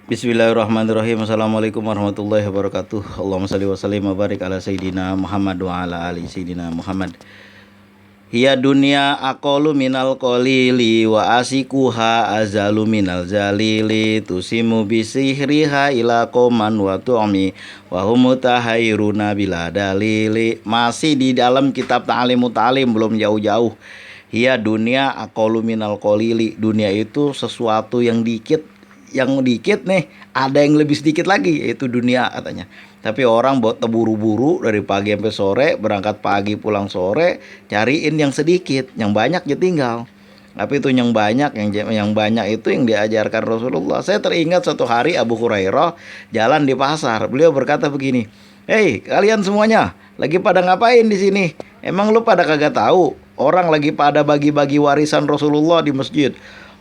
Bismillahirrahmanirrahim. Assalamualaikum warahmatullahi wabarakatuh. Allahumma salli wa sallim wa barik ala sayyidina Muhammad wa ala ali sayyidina Muhammad. Hiya dunya aqalu minal qalili wa asikuha azalu minal zalili tusimu bisihriha ila qoman wa tu'mi wa hum mutahayyiruna bila dalili. Masih di dalam kitab Ta'limut Ta'lim, belum jauh-jauh. Hiya dunya aqalu minal qalili. Dunia itu sesuatu yang dikit nih, ada yang lebih sedikit lagi, yaitu dunia katanya. Tapi orang buat terburu-buru dari pagi sampai sore, berangkat pagi pulang sore, cariin yang sedikit, yang banyak dia tinggal. Tapi itu yang banyak, yang banyak itu yang diajarkan Rasulullah. Saya teringat suatu hari Abu Hurairah jalan di pasar. Beliau berkata begini, "Hei, kalian semuanya, lagi pada ngapain di sini? Emang lu pada kagak tahu? Orang lagi pada bagi-bagi warisan Rasulullah di masjid."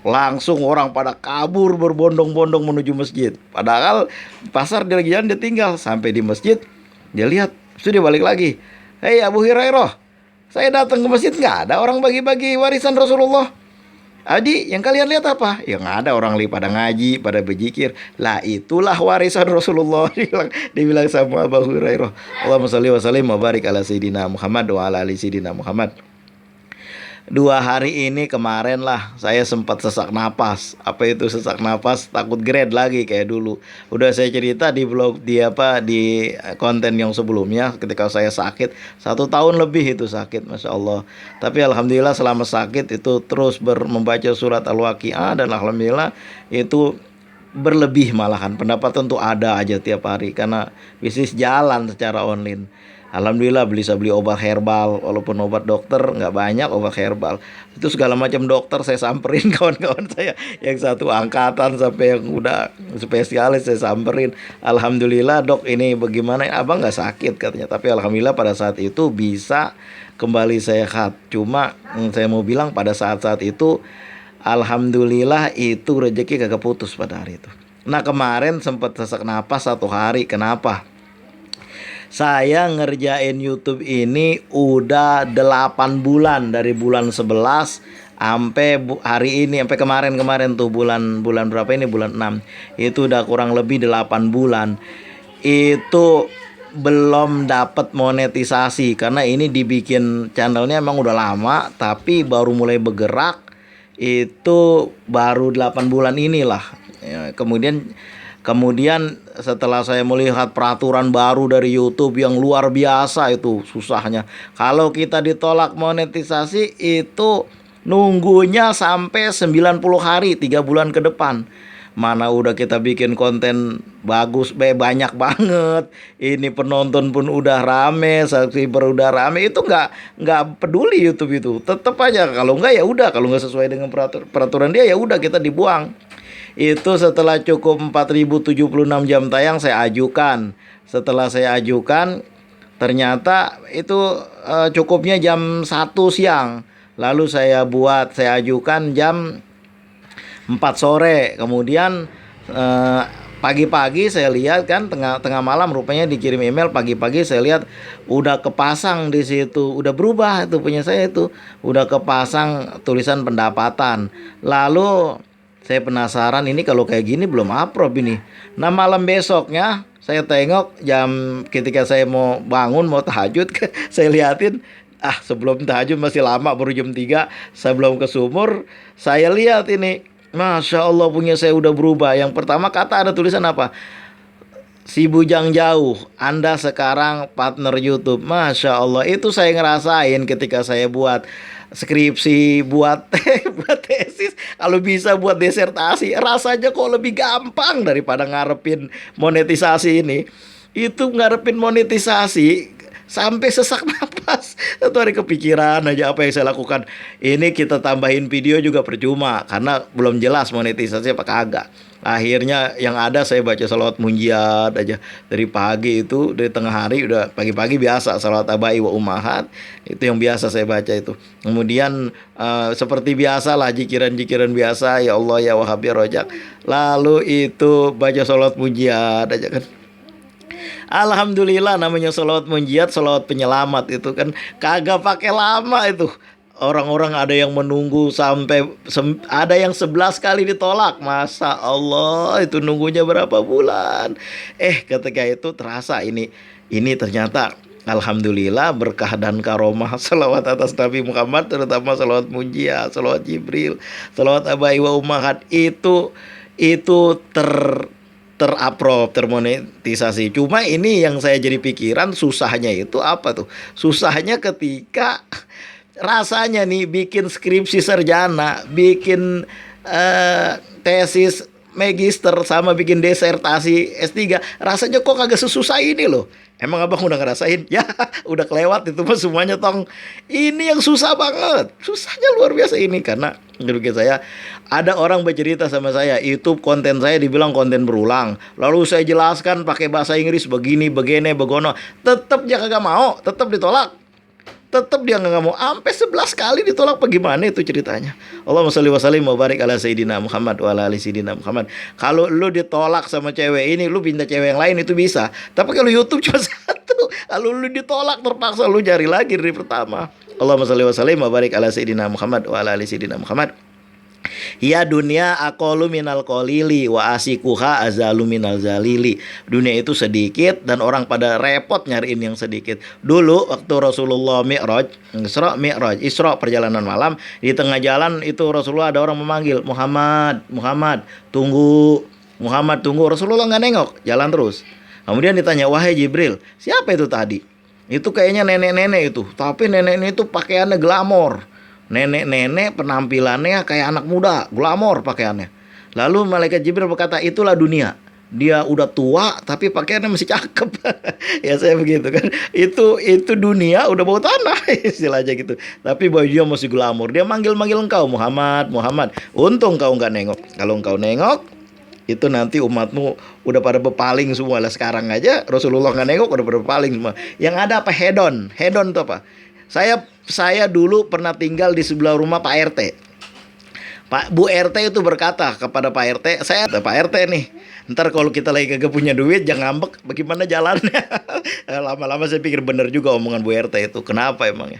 Langsung orang pada kabur berbondong-bondong menuju masjid. Padahal pasar dia lagi jalan, dia tinggal. Sampai di masjid, dia lihat, sudah balik lagi. "Hei Abu Hurairah, saya datang ke masjid nggak ada orang bagi-bagi warisan Rasulullah. Adi, yang kalian lihat apa?" "Ya nggak ada, orang lagi pada ngaji, pada berzikir." "Lah itulah warisan Rasulullah." Dibilang sama Abu Hurairah. Allahumma sholli wa sallim wa barik ala sayyidina Muhammad wa ala ali sayyidina Muhammad. 2 hari ini kemarin lah saya sempat sesak napas. Apa itu sesak napas? Takut grade lagi kayak dulu. Udah saya cerita di blog, di konten yang sebelumnya, ketika saya sakit 1 tahun lebih itu sakit, Masya Allah. Tapi alhamdulillah selama sakit itu terus membaca surat Al-Waqiah, dan alhamdulillah itu berlebih, malahan pendapatan tuh ada aja tiap hari karena bisnis jalan secara online. Alhamdulillah bisa beli obat herbal, walaupun obat dokter nggak banyak, obat herbal itu segala macam dokter saya samperin. Kawan-kawan saya yang satu angkatan sampai yang udah spesialis saya samperin. "Alhamdulillah dok, ini bagaimana, abang nggak sakit?" katanya. Tapi alhamdulillah pada saat itu bisa kembali sehat. Cuma saya mau bilang pada saat-saat itu alhamdulillah itu rezeki kagak putus pada hari itu. Nah kemarin sempat sesak napas 1 hari. Kenapa? Saya ngerjain YouTube ini udah 8 bulan, dari bulan 11 sampai hari ini, sampai kemarin tuh bulan berapa ini, bulan 6. Itu udah kurang lebih 8 bulan. Itu belum dapat monetisasi karena ini dibikin channelnya emang udah lama, tapi baru mulai bergerak itu baru 8 bulan inilah. Ya, Kemudian setelah saya melihat peraturan baru dari YouTube yang luar biasa, itu susahnya. Kalau kita ditolak monetisasi itu nunggunya sampai 90 hari, 3 bulan ke depan. Mana udah kita bikin konten bagus, banyak banget. Ini penonton pun udah rame, subscriber udah rame, itu nggak peduli YouTube itu. Tetap aja kalau nggak ya udah, kalau nggak sesuai dengan peraturan dia ya udah kita dibuang. Itu setelah cukup 4076 jam tayang saya ajukan. Setelah saya ajukan ternyata itu cukupnya jam 1 siang. Lalu saya ajukan jam 4 sore. Kemudian pagi-pagi saya lihat kan, tengah malam rupanya dikirim email, pagi-pagi saya lihat udah kepasang di situ, udah berubah itu punya saya itu, udah kepasang tulisan pendapatan. Lalu saya penasaran, ini kalau kayak gini belum approve ini. Nah malam besoknya saya tengok ketika saya mau bangun mau tahajud, saya liatin, sebelum tahajud masih lama, baru jam 3 sebelum ke sumur. Saya lihat ini, Masya Allah punya saya udah berubah. Yang pertama kata ada tulisan apa? "Si Bujang Jauh, Anda sekarang partner YouTube." Masya Allah, itu saya ngerasain ketika saya buat skripsi, buat buat tesis, kalau bisa buat disertasi, rasanya kok lebih gampang daripada ngarepin monetisasi ini. Itu ngarepin monetisasi sampai sesak napas. Satu hari kepikiran aja apa yang saya lakukan. Ini kita tambahin video juga percuma karena belum jelas monetisasi apa kagak. Akhirnya yang ada saya baca salawat munjiat aja dari pagi, itu dari tengah hari udah pagi-pagi biasa salawat abai wa ummahat, itu yang biasa saya baca itu. Kemudian seperti biasa lah jikiran-jikiran biasa, ya Allah ya Wahhab ya Rojak. Lalu itu baca salawat munjiat aja kan. Alhamdulillah namanya salawat munjiat, salawat penyelamat itu kan kagak pakai lama itu. Orang-orang ada yang menunggu sampai ada yang 11 kali ditolak. Masa Allah, itu nunggunya berapa bulan? Ketika itu terasa ini ternyata alhamdulillah berkah dan karomah salawat atas Nabi Muhammad, terutama salawat Munjiah, salawat Jibril, salawat Abai wa Ummahat, itu teraprov, termonetisasi. Cuma ini yang saya jadi pikiran, susahnya itu apa tuh? Susahnya ketika rasanya nih bikin skripsi sarjana, bikin tesis magister, sama bikin disertasi S3, rasanya kok kagak sesusah ini loh. Emang abang udah ngerasain? Ya, udah kelewat itu mah semuanya tong. Ini yang susah banget. Susahnya luar biasa ini karena menurut saya ada orang bercerita sama saya, YouTube konten saya dibilang konten berulang. Lalu saya jelaskan pakai bahasa Inggris begini, begini, begono. Tetap dia kagak mau, tetap ditolak. Tetap dia nggak mau, sampai 11 kali ditolak. Bagaimana itu ceritanya? Allahumma sholli wa sallim wa barik ala sayyidina Muhammad wa ala ali sayyidina Muhammad. Kalau lu ditolak sama cewek ini, lu pindah cewek yang lain itu bisa. Tapi kalau YouTube cuma satu. Kalau lu ditolak terpaksa lu cari lagi dari pertama. Allahumma sholli wa sallim wa barik ala sayyidina Muhammad wa ala ali sayyidina Muhammad. Ya dunia aqalu minal qalili wa asikuha azalu minal zalili. Dunia itu sedikit dan orang pada repot nyariin yang sedikit. Dulu waktu Rasulullah Isra perjalanan malam, di tengah jalan itu Rasulullah ada orang memanggil, Muhammad, Muhammad, tunggu. Muhammad tunggu. Rasulullah nggak nengok, jalan terus. Kemudian ditanya, wahai Jibril, siapa itu tadi? Itu kayaknya nenek-nenek itu, tapi nenek itu pakaiannya glamor. Nenek-nenek penampilannya kayak anak muda, glamor pakaiannya. Lalu malaikat Jibril berkata, itulah dunia. Dia udah tua tapi pakaiannya masih cakep. Ya saya begitu kan. Itu dunia udah bau tanah istilahnya gitu. Tapi bajunya masih glamor. Dia manggil-manggil engkau, Muhammad, Muhammad. Untung kau nggak nengok. Kalau engkau nengok, itu nanti umatmu udah pada berpaling semua lah. Sekarang aja Rasulullah nggak nengok udah pada berpaling semua. Yang ada apa? Hedon itu apa? Saya dulu pernah tinggal di sebelah rumah Pak RT. Bu RT itu berkata kepada Pak RT, saya Pak RT nih, ntar kalau kita lagi kagak punya duit jangan ngambek, bagaimana jalannya? Lama-lama saya pikir bener juga omongan Bu RT itu. Kenapa emangnya?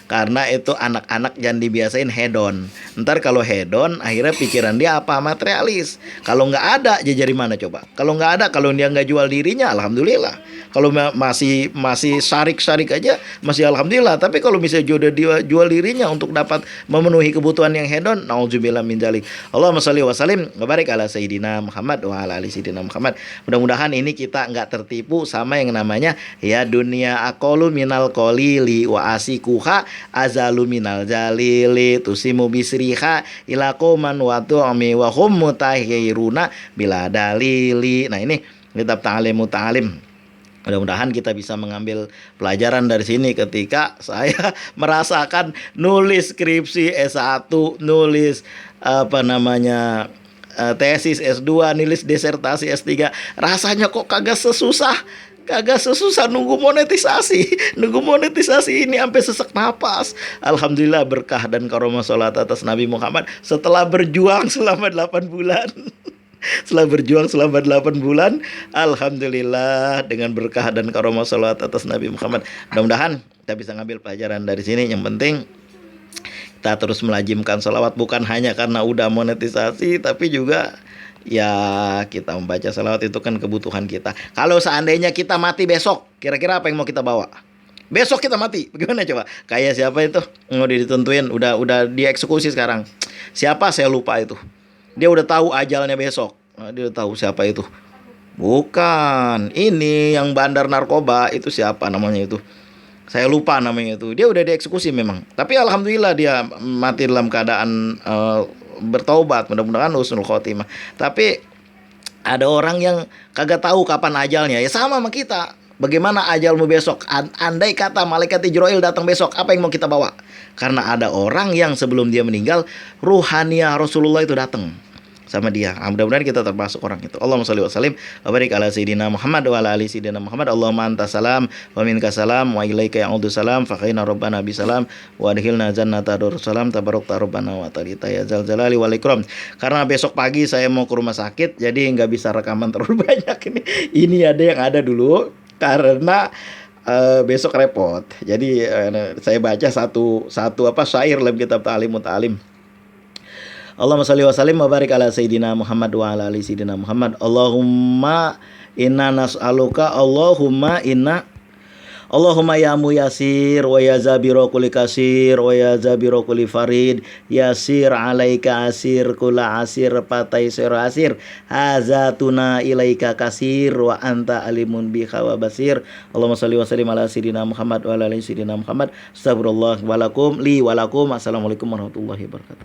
Karena itu anak-anak jangan dibiasain hedon. Ntar kalau hedon, akhirnya pikiran dia apa? Materialis. Kalau nggak ada, dia jadi mana coba? Kalau nggak ada, kalau dia nggak jual dirinya, alhamdulillah. Kalau masih sarik-sarik aja, masih alhamdulillah. Tapi kalau misalnya dia jual dirinya untuk dapat memenuhi kebutuhan yang hedon, nauzubillah min dzalik. Allahumma sholli wa sallim wa barik ala sayyidina Muhammad wa ala ali sayyidina Muhammad. Mudah-mudahan ini kita nggak tertipu sama yang namanya ya dunia aqalu minal qalili wa asikuha azalu minal jalili tusimu bisriha ila qauman wa tu'mi wa hum mutahhiruna bila dalili. Nah ini kitab ta'lim muta'alim. Mudah-mudahan kita bisa mengambil pelajaran dari sini ketika saya merasakan nulis skripsi S1, nulis tesis S2, nulis disertasi S3. Rasanya kok kagak sesusah nunggu monetisasi. Nunggu monetisasi ini sampai sesak napas. Alhamdulillah berkah dan karomah salat atas Nabi Muhammad setelah berjuang selama 8 bulan. Setelah berjuang selama 8 bulan, alhamdulillah dengan berkah dan karomah salawat atas Nabi Muhammad. Mudah-mudahan kita bisa ngambil pelajaran dari sini. Yang penting kita terus melajimkan salawat, bukan hanya karena udah monetisasi, tapi juga ya kita membaca salawat itu kan kebutuhan kita. Kalau seandainya kita mati besok, kira-kira apa yang mau kita bawa? Besok kita mati, bagaimana coba? Kayak siapa itu? Udah ditentuin, udah dieksekusi sekarang. Siapa saya lupa itu. Dia udah tahu ajalnya besok. Dia udah tahu siapa itu. Bukan, ini yang bandar narkoba itu siapa namanya itu? Saya lupa namanya itu. Dia udah dieksekusi memang. Tapi alhamdulillah dia mati dalam keadaan bertaubat. Mudah-mudahan husnul khotimah. Tapi ada orang yang kagak tahu kapan ajalnya. Ya sama kita. Bagaimana ajalmu besok? Andai kata malaikat Jibril datang besok, apa yang mau kita bawa? Karena ada orang yang sebelum dia meninggal, ruhaniah Rasulullah itu datang sama dia. Mudah-mudahan kita termasuk orang itu. Allahumma sholli wa sallim wa barik ala sayyidina Muhammad wa ala ali sayyidina Muhammad. Allahumma anta salam wa minka salam wa ilaika ya'udu salam fa khayna rabbana bisalam wa adkhilna jannata darussalam tabarakta rabbana wa ta'ala ya zal jalali wal ikram. Karena besok pagi saya mau ke rumah sakit, jadi nggak bisa rekaman terlalu banyak ini. Ini ada yang ada dulu karena besok repot. Jadi saya baca satu satu apa syair dalam kitab Ta'limut Ta'lim. Allahumma shalli wa sallim wa barik ala sayyidina Muhammad wa ala ali sayyidina Muhammad. Allahumma inna nas'aluka Allahumma ya muyasir wa ya zabiro kulli kasir wa ya zabiro kulli farid yasir alaika asir kula asir patai sir asir hazatuna ilaika kasir wa anta alimun biha wa basir. Allahumma shalli wa sallim ala sayyidina Muhammad wa ala ali sayyidina Muhammad. Astagfirullah walakum li walakum. Assalamualaikum warahmatullahi wabarakatuh.